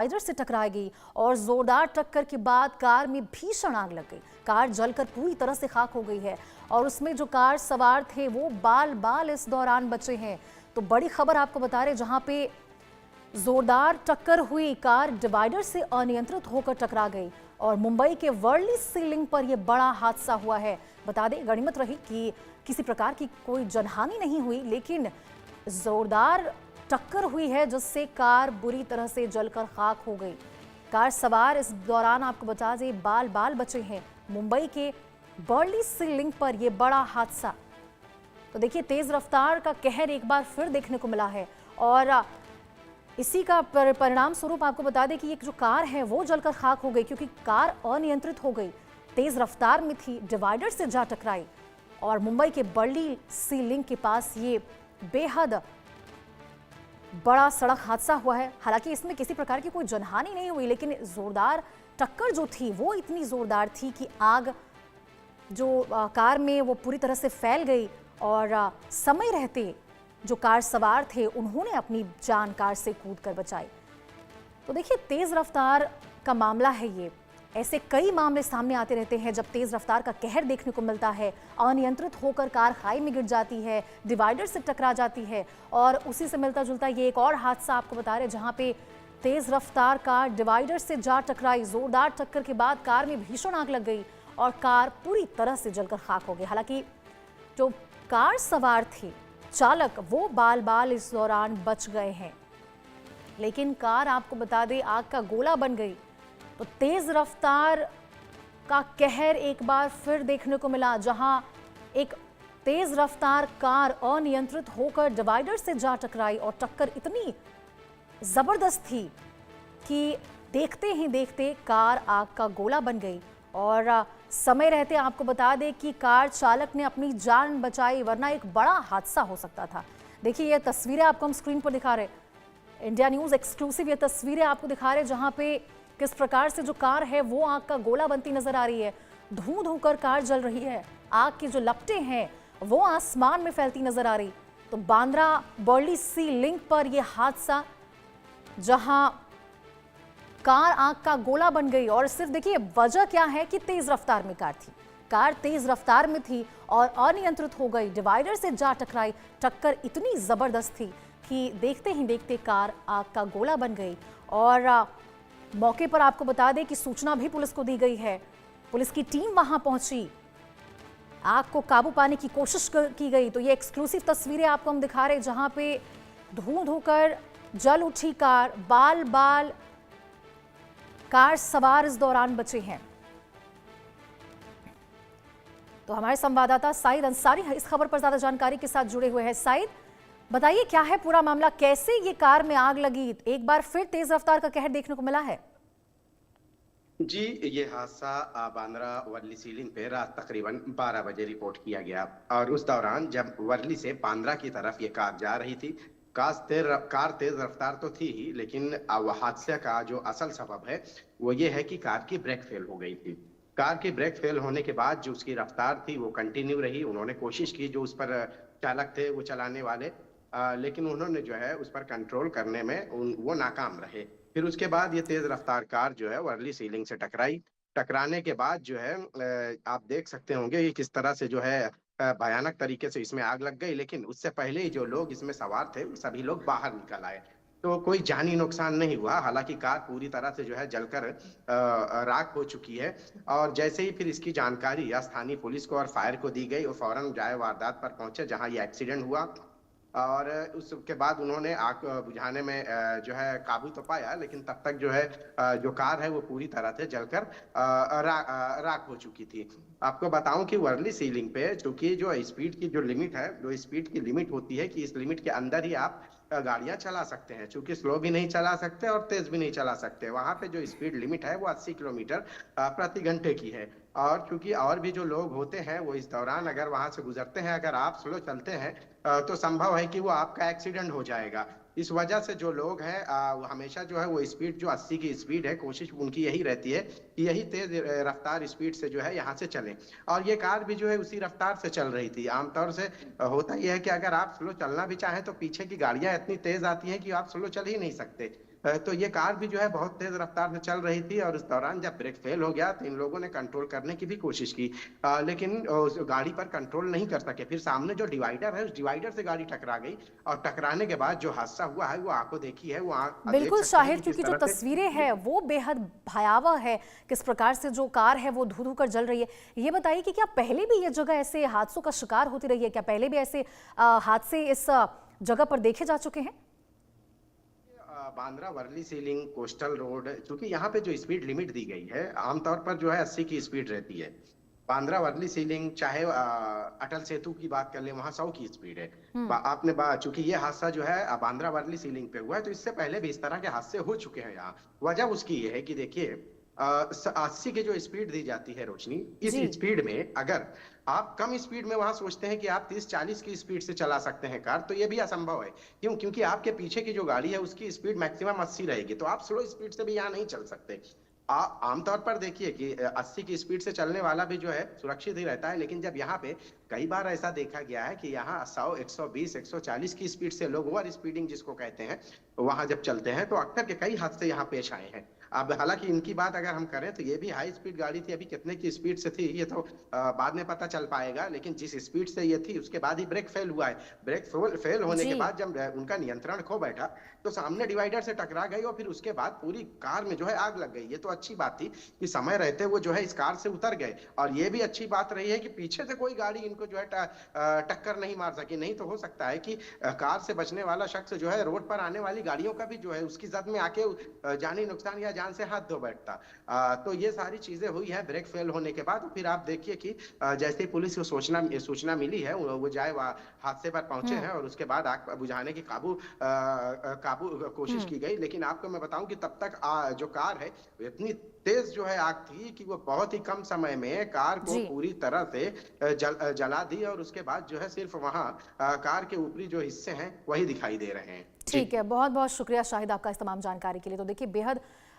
Divider से टकरा गई और जोरदार टक्कर के बाद कार में भीषण आग लग गई। कार जलकर पूरी तरह से खाक हो गई है और उसमें जो कार सवार थे वो बाल बाल इस दौरान बचे हैं। तो बड़ी खबर आपको बता रहे, जहां पे जोरदार टक्कर हुई, कार डिवाइडर से अनियंत्रित होकर टकरा गई और मुंबई के वर्ली सीलिंग पर यह बड़ा हादसा हुआ है। बता दें, गनीमत रही कि किसी प्रकार की कोई जनहानि नहीं हुई, लेकिन जोरदार टक्कर हुई है जिससे कार बुरी तरह से जलकर खाक हो गई। कार सवार इस दौरान आपको बता दें बाल बाल बचे हैं। मुंबई के वर्ली सीलिंग पर यह बड़ा हादसा। तो देखिए, तेज रफ्तार का कहर एक बार फिर देखने को मिला है और इसी का परिणाम स्वरूप आपको बता दें कि ये जो कार है वो जलकर खाक हो गई, क्योंकि कार अनियंत्रित हो गई, तेज रफ्तार में थी, डिवाइडर से जा टकराई और मुंबई के वर्ली सीलिंग के पास ये बेहद बड़ा सड़क हादसा हुआ है। हालांकि इसमें किसी प्रकार की कोई जनहानि नहीं हुई, लेकिन जोरदार टक्कर जो थी वो इतनी जोरदार थी कि आग जो कार में वो पूरी तरह से फैल गई और समय रहते जो कार सवार थे उन्होंने अपनी जान कार से कूदकर बचाई। तो देखिए, तेज रफ्तार का मामला है ये। ऐसे कई मामले सामने आते रहते हैं जब तेज रफ्तार का कहर देखने को मिलता है, अनियंत्रित होकर कार खाई में गिर जाती है, डिवाइडर से टकरा जाती है। और उसी से मिलता जुलता ये एक और हादसा आपको बता रहे, जहां पे तेज रफ्तार कार डिवाइडर से जा टकराई। जोरदार टक्कर के बाद कार में भीषण आग लग गई और कार पूरी तरह से जलकर खाक हो गई। हालांकि जो कार सवार थे, चालक, वो बाल बाल इस दौरान बच गए हैं, लेकिन कार आपको बता दें आग का गोला बन गई। तो तेज रफ्तार का कहर एक बार फिर देखने को मिला, जहां एक तेज रफ्तार कार अनियंत्रित होकर डिवाइडर से जा टकराई और टक्कर इतनी जबरदस्त थी कि देखते ही देखते कार आग का गोला बन गई और समय रहते आपको बता दें कि कार चालक ने अपनी जान बचाई, वरना एक बड़ा हादसा हो सकता था। देखिए, ये तस्वीरें आपको हम स्क्रीन पर दिखा रहे, इंडिया न्यूज एक्सक्लूसिव ये तस्वीरें आपको दिखा रहे, जहां पे किस प्रकार से जो कार है वो आग का गोला बनती नजर आ रही है। धुआं धोकर कार जल रही है, आग की जो लपटें हैं वो आसमान में फैलती नजर आ रही। तो बांद्रा वर्ली सीलिंग पर यह हादसा, जहां कार आग का गोला बन गई। और सिर्फ देखिए वजह क्या है कि तेज रफ्तार में कार थी, कार तेज रफ्तार में थी और अनियंत्रित हो गई, डिवाइडर से जा टकराई। टक्कर इतनी जबरदस्त थी कि देखते ही देखते कार आग का गोला बन गई। और मौके पर आपको बता दें कि सूचना भी पुलिस को दी गई है। पुलिस की टीम वहां पहुंची, आग को काबू पाने की कोशिश की गई। तो ये एक्सक्लूसिव तस्वीरें आपको हम दिखा रहे, जहां पे धुआं धोकर जल उठी कार, बाल बाल कार सवार इस दौरान बचे हैं। तो हमारे संवाददाता साइद अंसारी इस खबर पर ज्यादा जानकारी के साथ जुड़े हुए हैं। साइद, बताइए क्या है पूरा मामला, कैसे ये कार में आग लगी? एक बार फिर तेज रफ्तार का कहर देखने को मिला है। जी, ये हादसा बांद्रा वर्ली सीलिंग पे रात तकरीबन 12 बजे रिपोर्ट किया गया और उस दौरान जब वर्ली से बांद्रा की तरफ ये कार जा रही थी, कार तेज रफ्तार तो थी ही, लेकिन हादसे का जो असल सबब है वो ये है कि कार की ब्रेक फेल हो गई थी। कार की ब्रेक फेल होने के बाद जो उसकी रफ्तार थी वो कंटिन्यू रही। उन्होंने कोशिश की, जो उस पर चालक थे वो चलाने वाले, लेकिन उन्होंने जो है उस पर कंट्रोल करने में वो नाकाम रहे। फिर उसके बाद ये तेज रफ्तार कार जो है वर्ली सीलिंग से टकराई। टकराने के बाद जो है आप देख सकते होंगे कि किस तरह से जो है भयानक तरीके से इसमें आग लग गई, लेकिन उससे पहले ही जो लोग इसमें सवार थे सभी लोग बाहर निकल आए, तो कोई जानी नुकसान नहीं हुआ। हालांकि कार पूरी तरह से जो है जलकर राख हो चुकी है और जैसे ही फिर इसकी जानकारी स्थानीय पुलिस को और फायर को दी गई, वो फौरन जाए वारदात पर पहुंचे जहां ये एक्सीडेंट हुआ और उसके बाद उन्होंने आग बुझाने में जो है काबू तो पाया, लेकिन तब तक जो है जो कार है वो पूरी तरह से जलकर राख हो चुकी थी। आपको बताऊं कि वर्ली सीलिंग पे चूंकि जो स्पीड की जो लिमिट है, जो स्पीड की लिमिट होती है कि इस लिमिट के अंदर ही आप गाड़ियां चला सकते हैं, चूंकि स्लो भी नहीं चला सकते और तेज भी नहीं चला सकते। वहां पे जो स्पीड लिमिट है वो 80 किलोमीटर प्रति घंटे की है और चूंकि और भी जो लोग होते हैं वो इस दौरान अगर वहां से गुजरते हैं, अगर आप स्लो चलते हैं तो संभव है कि वो आपका एक्सीडेंट हो जाएगा। इस वजह से जो लोग हैं वो हमेशा जो है वो स्पीड जो 80 की स्पीड है, कोशिश उनकी यही रहती है कि यही तेज रफ्तार स्पीड से जो है यहाँ से चलें। और ये कार भी जो है उसी रफ्तार से चल रही थी। आमतौर से होता यह है कि अगर आप स्लो चलना भी चाहें तो पीछे की गाड़ियां इतनी तेज आती हैं कि आप स्लो चल ही नहीं सकते। तो ये कार भी जो है बहुत तेज रफ्तार से चल रही थी और उस दौरान जब ब्रेक फेल हो गया तो इन लोगों ने कंट्रोल करने की भी कोशिश की, लेकिन उस गाड़ी पर कंट्रोल नहीं कर सके। फिर सामने जो डिवाइडर है उस डिवाइडर से गाड़ी टकरा गई और टकराने के बाद जो हादसा हुआ है वो आंखों देखी है, वो देख बिल्कुल सकते हैं शाहिद, कि किस क्योंकि जो तरह से। तस्वीरें हैं वो बेहद भयावह है, किस प्रकार से जो कार है वो धू धू कर जल रही है। ये बताइए कि क्या पहले भी ये जगह ऐसे हादसों का शिकार होती रही है? क्या पहले भी ऐसे हादसे इस जगह पर देखे जा चुके हैं? Bandra Worli sea link coastal road, क्योंकि यहाँ पे जो स्पीड लिमिट दी गई है आमतौर पर जो है 80 की स्पीड रहती है। बांद्रा वर्ली सीलिंग चाहे अटल सेतु की बात कर ले, वहां 100 की स्पीड है। चूंकि ये हादसा जो है बांद्रा वर्ली सीलिंग पे हुआ है, तो इससे पहले भी इस तरह के हादसे हो चुके हैं यहाँ। वजह उसकी ये है कि देखिए 80 की जो स्पीड दी जाती है रोशनी, इस जी स्पीड में अगर आप कम स्पीड में वहां सोचते हैं कि आप 30-40 की स्पीड से चला सकते हैं कार, तो ये भी असंभव है। क्यों? क्योंकि आपके पीछे की जो गाड़ी है उसकी स्पीड मैक्सिमम 80 रहेगी, तो आप स्लो स्पीड से भी यहाँ नहीं चल सकते। आमतौर पर देखिए कि 80 की स्पीड से चलने वाला भी जो है सुरक्षित ही रहता है, लेकिन जब यहाँ पे कई बार ऐसा देखा गया है कि यहाँ 100, 120, 140 की स्पीड से लोग ओवर स्पीडिंग जिसको कहते हैं, वहां जब चलते हैं तो अक्सर के कई हादसे यहाँ पेश आए हैं। अब हालांकि इनकी बात अगर हम करें तो ये भी हाई स्पीड गाड़ी थी, अभी कितने की स्पीड से थी ये तो बाद में पता चल पाएगा, लेकिन जिस स्पीड से ये थी उसके बाद ही ब्रेक फेल हुआ है। ब्रेक फेल होने के जी बाद जब उनका नियंत्रण खो बैठा तो सामने डिवाइडर से टकरा गई और फिर उसके बाद पूरी कार में जो है आग लग गई। ये तो अच्छी बात थी कि समय रहते वो जो है इस कार से उतर गए, और ये भी अच्छी बात रही है कि पीछे से कोई गाड़ी इनको जो है टक्कर नहीं मार सकी। नहीं तो हो सकता है कि कार से बचने वाला शख्स जो है रोड पर आने वाली गाड़ियों का भी जो है उसकी जद में आके जानी नुकसान या जान से हाथ धो बैठता। तो ये सारी चीजें हुई है ब्रेक फेल होने के बाद। फिर आप देखिए कि जैसे ही पुलिस को सूचना मिली है वो जाए हादसे पर पहुंचे हैं और उसके बाद आग बुझाने की काबू कोशिश की गई। लेकिन आपको मैं बताऊं कि तब तक जो कार है इतनी तेज जो है आग थी कि वो बहुत ही कम समय में कार को जी पूरी तरह से जला दी, और उसके बाद जो है सिर्फ वहां कार के ऊपरी जो हिस्से हैं वही दिखाई दे रहे हैं। जी। ठीक है, बहुत बहुत शुक्रिया शाहिद आपका इस तमाम जानकारी के लिए। तो देखिए बेहद